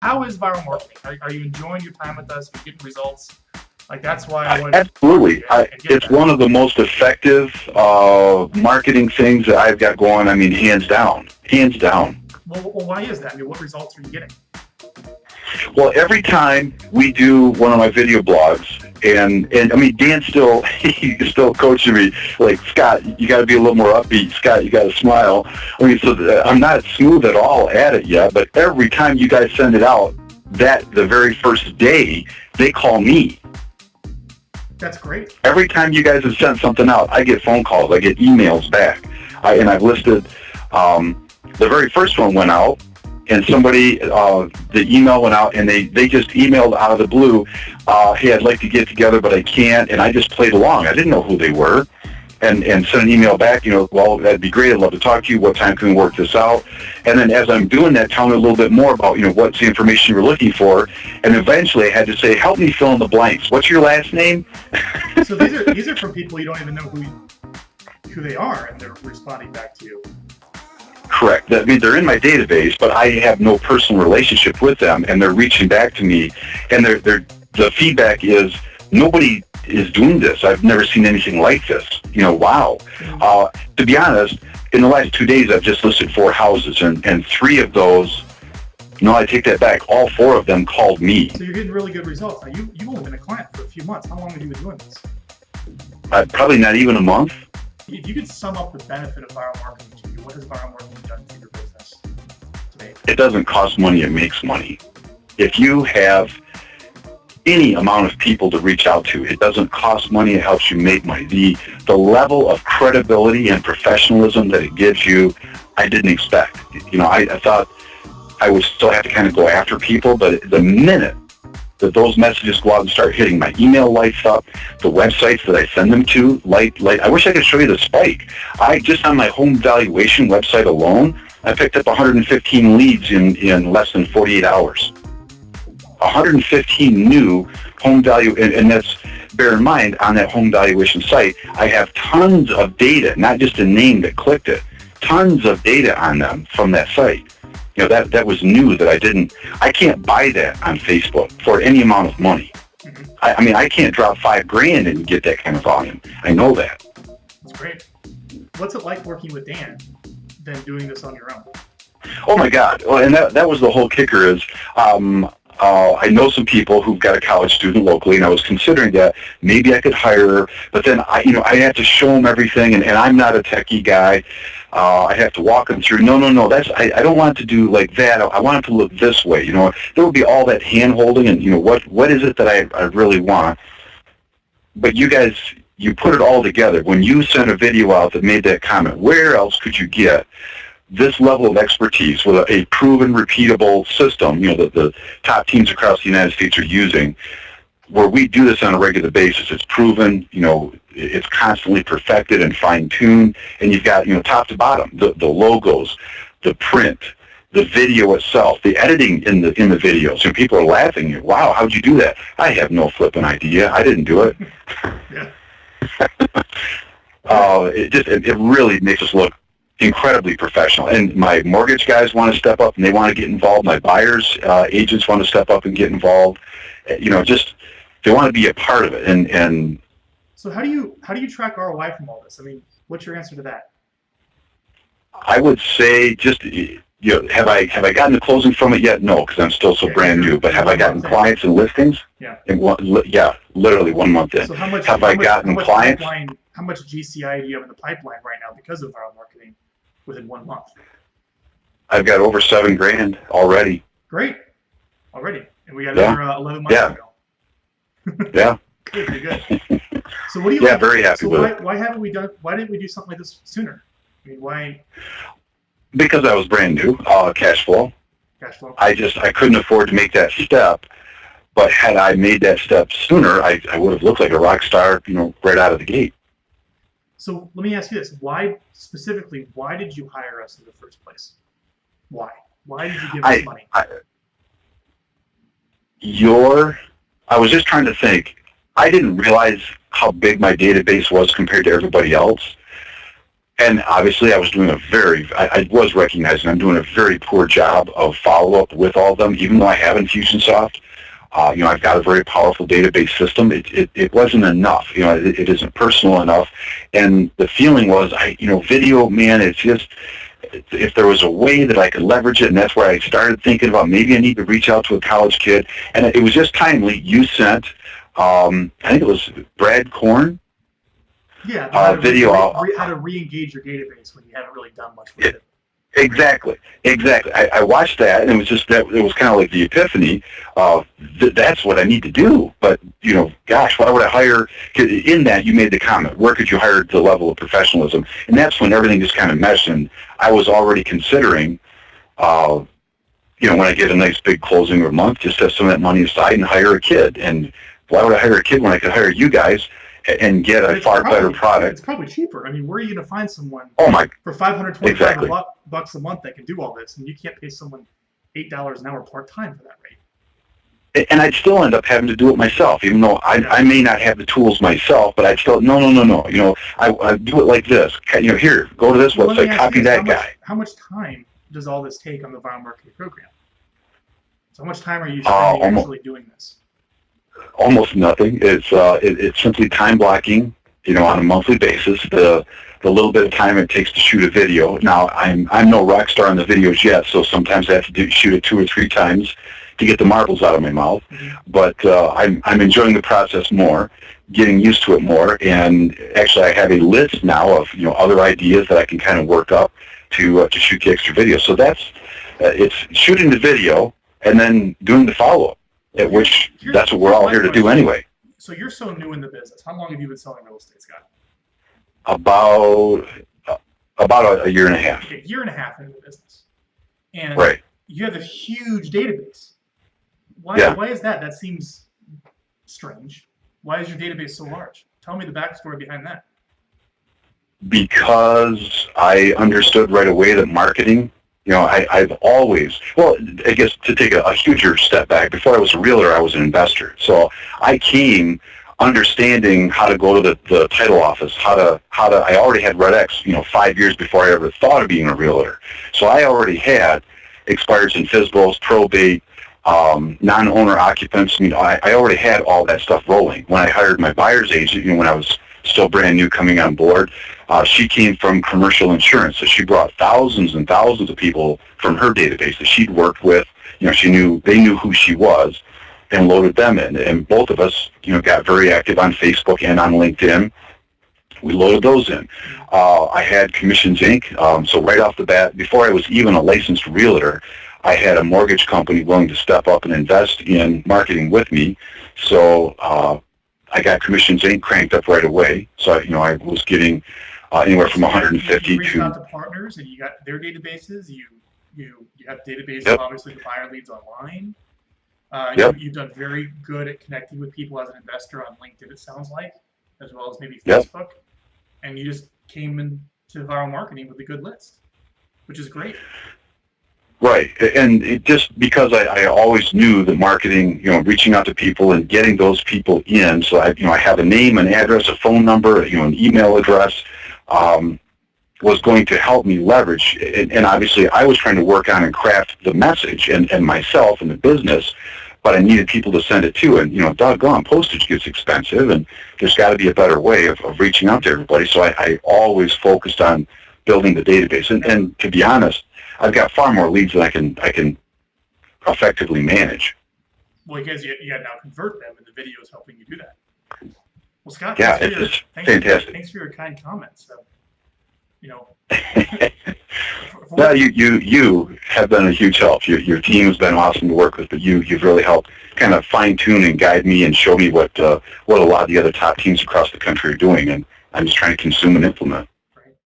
How is viral marketing? Are you enjoying your time with us? Are you getting results? Like, that's why I wanted Absolutely. to get It's that. one of the most effective marketing things that I've got going. I mean, hands down. Hands down. Well, why is that? I mean, what results are you getting? Well, every time we do one of my video blogs, and I mean, Dan still, he's still coaching me, like, Scott, you got to be a little more upbeat. Scott, you got to smile. I mean, so I'm not smooth at all at it yet, but every time you guys send it out, the very first day, they call me. That's great. Every time you guys have sent something out, I get phone calls, I get emails back. And I've listed, the very first one went out, and somebody, the email went out, and they just emailed out of the blue, hey, I'd like to get together, but I can't, and I just played along. I didn't know who they were, and sent an email back, well, that'd be great, I'd love to talk to you, what time can we work this out? And then as I'm doing that, telling a little bit more about, what's the information you were looking for, and eventually I had to say, help me fill in the blanks. What's your last name? So these are from people you don't even know who they are, and they're responding back to you. Correct. I mean, they're in my database, but I have no personal relationship with them, and they're reaching back to me, and the feedback is, nobody is doing this. I've never seen anything like this. Wow. To be honest, in the last 2 days, I've just listed 4 houses, and 3 of those, no, I take that back. All 4 of them called me. So you're getting really good results. Now, you've only been a client for a few months. How long have you been doing this? Probably not even a month. If you could sum up the benefit of viral marketing to you, what has viral marketing done for your business today? It doesn't cost money, it makes money. If you have any amount of people to reach out to, it doesn't cost money, it helps you make money. The level of credibility and professionalism that it gives you, I didn't expect. I thought I would still have to kind of go after people, but the minute that those messages go out and start hitting, my email lights up, the websites that I send them to light. I wish I could show you the spike. Just on my home valuation website alone, I picked up 115 leads in less than 48 hours. 115 new home value, and that's, bear in mind, on that home valuation site, I have tons of data, not just a name that clicked it, tons of data on them from that site. That was new that I can't buy that on Facebook for any amount of money. Mm-hmm. I mean, I can't drop $5,000 and get that kind of volume. I know that. That's great. What's it like working with Dan than doing this on your own? Oh my God. Well, and that was the whole kicker is, I know some people who've got a college student locally, and I was considering that maybe I could hire her, but then I have to show them everything, and I'm not a techie guy. I have to walk them through. No. I don't want it to do like that. I want it to look this way. There would be all that hand holding, and what is it that I really want? But you guys, you put it all together. When you sent a video out that made that comment, where else could you get this level of expertise with a proven, repeatable system, that the top teams across the United States are using, where we do this on a regular basis? It's proven, it's constantly perfected and fine-tuned, and you've got, top to bottom, the logos, the print, the video itself, the editing in the videos. And people are laughing, wow, how'd you do that? I have no flipping idea. I didn't do it. Yeah. It really makes us look incredibly professional. And my mortgage guys want to step up and they want to get involved. My buyers, agents want to step up and get involved. They want to be a part of it. And so how do you track ROI from all this? I mean, what's your answer to that? I would say just, have I gotten the closing from it yet? No, because I'm still so brand new. But have I gotten clients and listings? Yeah. Literally 1 month in. So how much clients? How much GCI do you have in the pipeline right now because of viral marketing within 1 month? I've got over $7,000 already. Great. Already. And we got another 11 months to go. Yeah. Good, you're good. So what do you like? Very happy with it. Why didn't we do something like this sooner? I mean, why? Because I was brand new, cash flow. Cash flow. I couldn't afford to make that step, but had I made that step sooner, I would have looked like a rock star, right out of the gate. So let me ask you this: why did you hire us in the first place? Why? Why did you give us money? I was just trying to think. I didn't realize how big my database was compared to everybody else. And obviously I was doing I was recognizing I'm doing a very poor job of follow-up with all of them, even though I have Infusionsoft. I've got a very powerful database system. It wasn't enough. It isn't personal enough. And the feeling was, video, man, it's just, if there was a way that I could leverage it, and that's where I started thinking about maybe I need to reach out to a college kid. And it was just timely. You sent, I think it was Brad Korn. Yeah, video. How to re-engage your database when you haven't really done much with it. Exactly. I watched that, and it was just that it was kind of like the epiphany of that's what I need to do. But gosh, why would I hire? In that, you made the comment, where could you hire to the level of professionalism? And that's when everything just kind of meshed. And I was already considering, when I get a nice big closing of a month, just have some of that money aside and hire a kid. And why would I hire a kid when I could hire you guys and get a far better product? It's probably cheaper. I mean, where are you going to find someone for $525 bucks a month that can do all this? And you can't pay someone $8 an hour part-time for that rate. And I'd still end up having to do it myself, even though I may not have the tools myself, but I'd still, no. I do it like this. Here, go to this website, copy that guy. How much time does all this take on the Vyral Marketing program? So how much time are you spending actually doing this? Almost nothing. It's simply time blocking, on a monthly basis. The little bit of time it takes to shoot a video. Now I'm no rock star in the videos yet, so sometimes I have to shoot it 2 or 3 times to get the marbles out of my mouth. But I'm enjoying the process more, getting used to it more, and actually I have a list now of other ideas that I can kind of work up to shoot the extra video. So it's shooting the video and then doing the follow-up. Which that's what we're all here to do anyway. So you're so new in the business. How long have you been selling real estate, Scott? About a year and a half. Okay, a year and a half into the business, and right. You have a huge database. Why is that? That seems strange. Why is your database so large? Tell me the backstory behind that. Because I understood right away that marketing. I've always, I guess to take a huger step back, before I was a realtor, I was an investor. So I came understanding how to go to the title office, I already had Red X, 5 years before I ever thought of being a realtor. So I already had expireds and FSBOs, probate, non-owner occupants. I already had all that stuff rolling. When I hired my buyer's agent, when I was still brand new coming on board, she came from commercial insurance, so she brought thousands and thousands of people from her database that she'd worked with. They knew who she was, and loaded them in. And both of us, got very active on Facebook and on LinkedIn. We loaded those in. I had Commissions Inc. So right off the bat, before I was even a licensed realtor, I had a mortgage company willing to step up and invest in marketing with me. So I got Commissions Inc. cranked up right away. So I was getting anywhere from 150 you reached to out to partners, and you got their databases. You have databases, yep. Obviously the buyer leads online. Yep. You've done very good at connecting with people as an investor on LinkedIn, it sounds like, as well as maybe yep. Facebook. And you just came into Vyral Marketing with a good list, which is great. Right, and just because I always knew that marketing, reaching out to people and getting those people in, so I have a name, an address, a phone number, an email address, was going to help me leverage. And obviously, I was trying to work on and craft the message and myself and the business, but I needed people to send it to. And doggone, postage gets expensive, and there's got to be a better way of reaching out to everybody. So I always focused on building the database. And to be honest, I've got far more leads than I can effectively manage. Well, because you got to now convert them, and the video is helping you do that. Well, Scott, yeah, it's fantastic. Thanks for your kind comments. Well, you have been a huge help. Your team has been awesome to work with, but you've really helped kind of fine tune and guide me and show me what a lot of the other top teams across the country are doing, and I'm just trying to consume and implement.